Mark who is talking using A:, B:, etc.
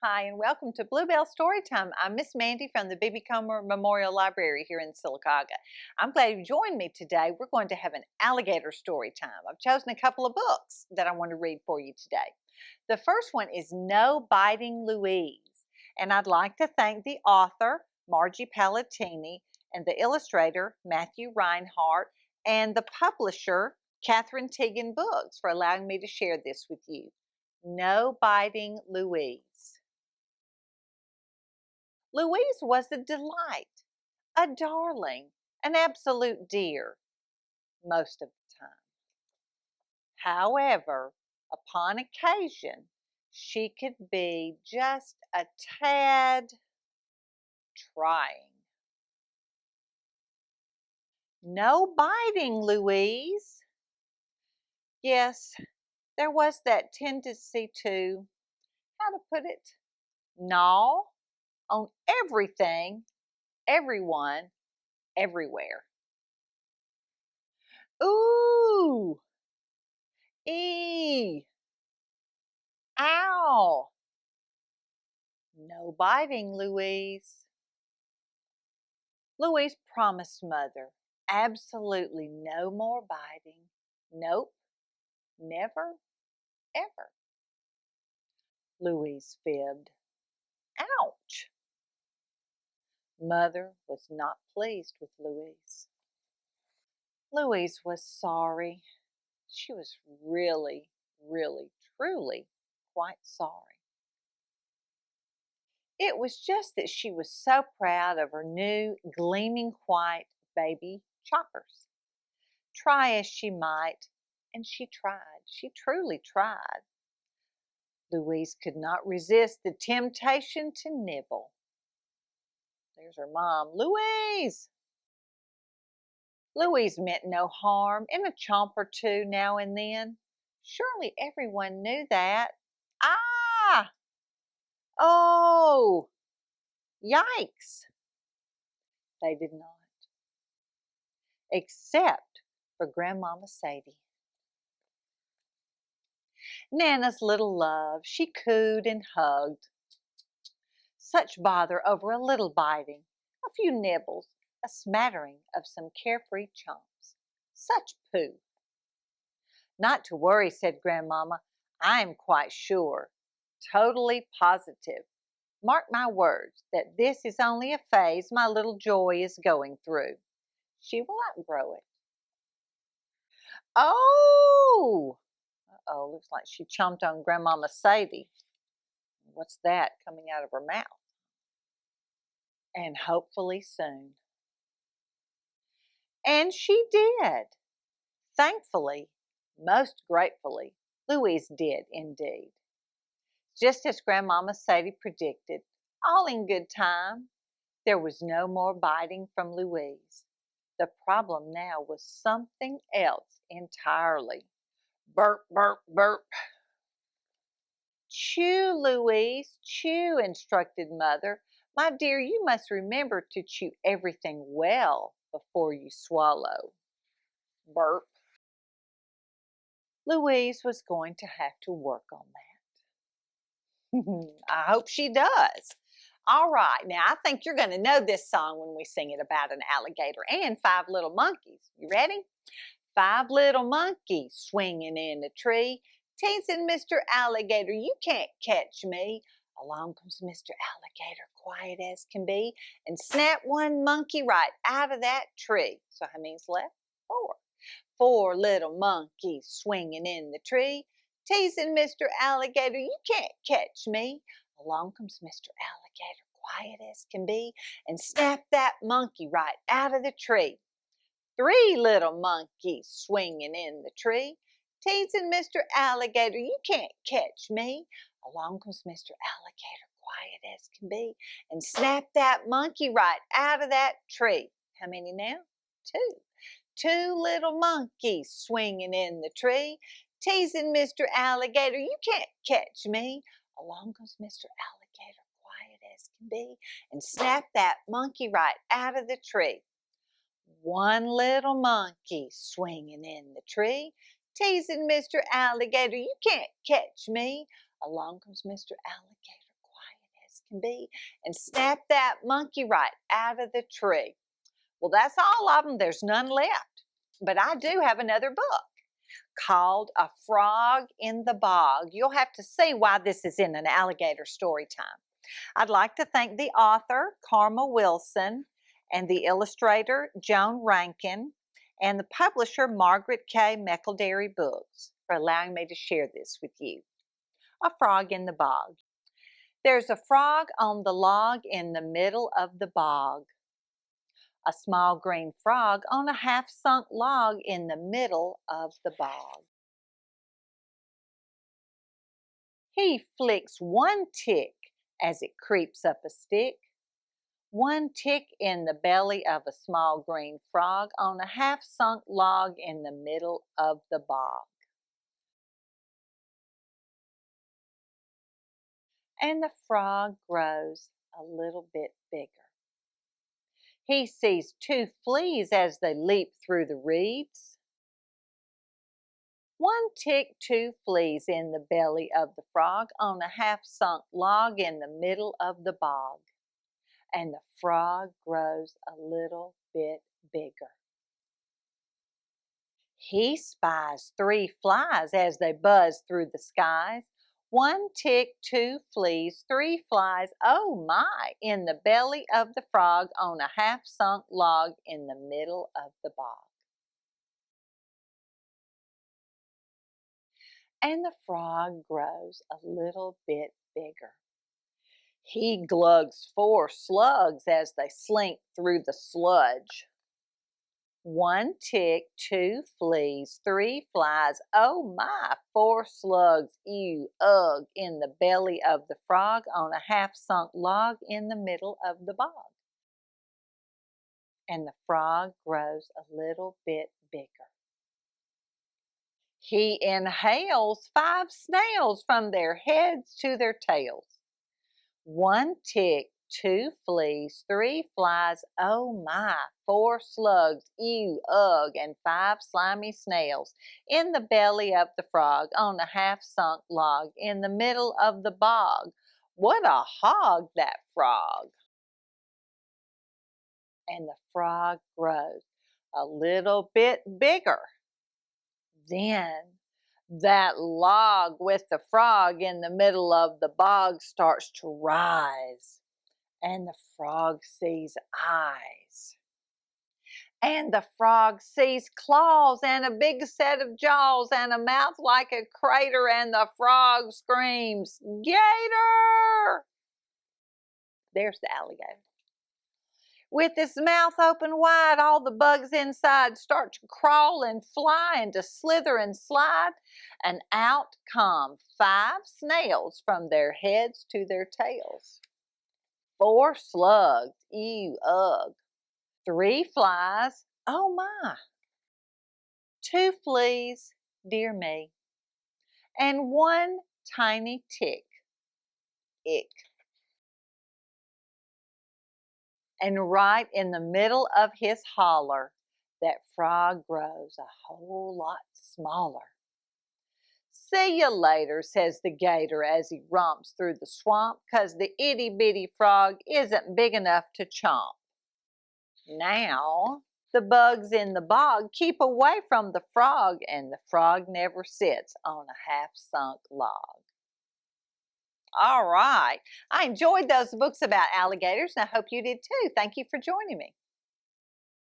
A: Hi, and welcome to Bluebell Storytime. I'm Miss Mandy from the B.B. Comer Memorial Library here in Sylacauga. I'm glad you joined me today. We're going to have an alligator story time. I've chosen a couple of books that I want to read for you today. The first one is No Biting Louise, and I'd like to thank the author, Margie Palatini, and the illustrator, Matthew Reinhardt, and the publisher, Catherine Teagan Books, for allowing me to share this with you. No Biting Louise. Louise was a delight, a darling, an absolute dear, most of the time. However, upon occasion, she could be just a tad trying. No biting, Louise. Yes, there was that tendency to, how to put it, gnaw on everything, everyone, everywhere. Ooh, ee, ow. No biting, Louise. Louise promised Mother absolutely no more biting. Nope, never, ever. Louise fibbed. Ouch! Mother was not pleased with Louise. Louise was sorry. She was really, truly quite sorry. It was just that she was so proud of her new gleaming white baby choppers. Try as she might, and she tried. She truly tried. Louise could not resist the temptation to nibble. There's her mom. Louise! Louise meant no harm, in a chomp or two now and then. Surely everyone knew that. Ah! Oh! Yikes! They did not. Except for Grandmama Sadie. Nana's little love, she cooed and hugged. Such bother over a little biting, a few nibbles, a smattering of some carefree chomps. Such pooh. Not to worry, said Grandmama. I am quite sure, totally positive. Mark my words that this is only a phase my little Joy is going through. She will outgrow it. Oh! Uh-oh, looks like she chomped on Grandmama Sadie. What's that coming out of her mouth? And hopefully soon. And she did. Thankfully, most gratefully, Louise did indeed. Just as Grandmama Sadie predicted, all in good time. There was no more biting from Louise. The problem now was something else entirely. Burp, burp, burp. Chew, Louise, chew, instructed Mother. My dear, you must remember to chew everything well before you swallow. Burp. Louise was going to have to work on that. I hope she does. All right, now I think you're going to know this song when we sing it about an alligator and 5 little monkeys. You ready? 5 little monkeys swinging in a tree, teasing Mr. Alligator, you can't catch me. Along comes Mr. Alligator, quiet as can be, and snap one monkey right out of that tree. So how many's left? 4. 4 little monkeys swinging in the tree, teasing Mr. Alligator, you can't catch me. Along comes Mr. Alligator, quiet as can be, and snap that monkey right out of the tree. 3 little monkeys swinging in the tree, teasing Mr. Alligator, you can't catch me. Along comes Mr. Alligator, quiet as can be, and snap that monkey right out of that tree. How many now? 2. 2 little monkeys swinging in the tree, teasing Mr. Alligator, you can't catch me. Along comes Mr. Alligator, quiet as can be, and snap that monkey right out of the tree. 1 little monkey swinging in the tree, teasing Mr. Alligator, you can't catch me. Along comes Mr. Alligator, quiet can be and snapped that monkey right out of the tree. Well, that's all of them. There's none left. But I do have another book called A Frog in the Bog. You'll have to see why this is in an alligator story time. I'd like to thank the author, Karma Wilson, and the illustrator, Joan Rankin, and the publisher, Margaret K. McElderry Books, for allowing me to share this with you. A Frog in the Bog. There's a frog on the log in the middle of the bog. A small green frog on a half-sunk log in the middle of the bog. He flicks one tick as it creeps up a stick. One tick in the belly of a small green frog on a half-sunk log in the middle of the bog. And the frog grows a little bit bigger. He sees two fleas as they leap through the reeds. One tick, two fleas in the belly of the frog on a half-sunk log in the middle of the bog. And the frog grows a little bit bigger. He spies three flies as they buzz through the skies. One tick, two fleas, three flies, oh my, in the belly of the frog on a half-sunk log in the middle of the bog. And the frog grows a little bit bigger. He glugs four slugs as they slink through the sludge. One tick, two fleas, three flies, oh my, four slugs, ew, ugh, in the belly of the frog on a half-sunk log in the middle of the bog. And the frog grows a little bit bigger. He inhales five snails from their heads to their tails. One tick, two fleas, three flies, oh my, four slugs, ew, ugh, and five slimy snails in the belly of the frog on a half-sunk log in the middle of the bog. What a hog, that frog! And the frog grows a little bit bigger. Then that log with the frog in the middle of the bog starts to rise, and the frog sees eyes. And the frog sees claws and a big set of jaws and a mouth like a crater, and the frog screams, "Gator!" There's the alligator. With its mouth open wide, all the bugs inside start to crawl and fly and to slither and slide, and out come five snails from their heads to their tails. Four slugs, ew, ugh. Three flies, oh my. Two fleas, dear me. And one tiny tick, ick. And right in the middle of his holler, that frog grows a whole lot smaller. "See you later," says the gator as he romps through the swamp, 'cause the itty-bitty frog isn't big enough to chomp. Now, the bugs in the bog keep away from the frog, and the frog never sits on a half-sunk log. All right. I enjoyed those books about alligators, and I hope you did too. Thank you for joining me.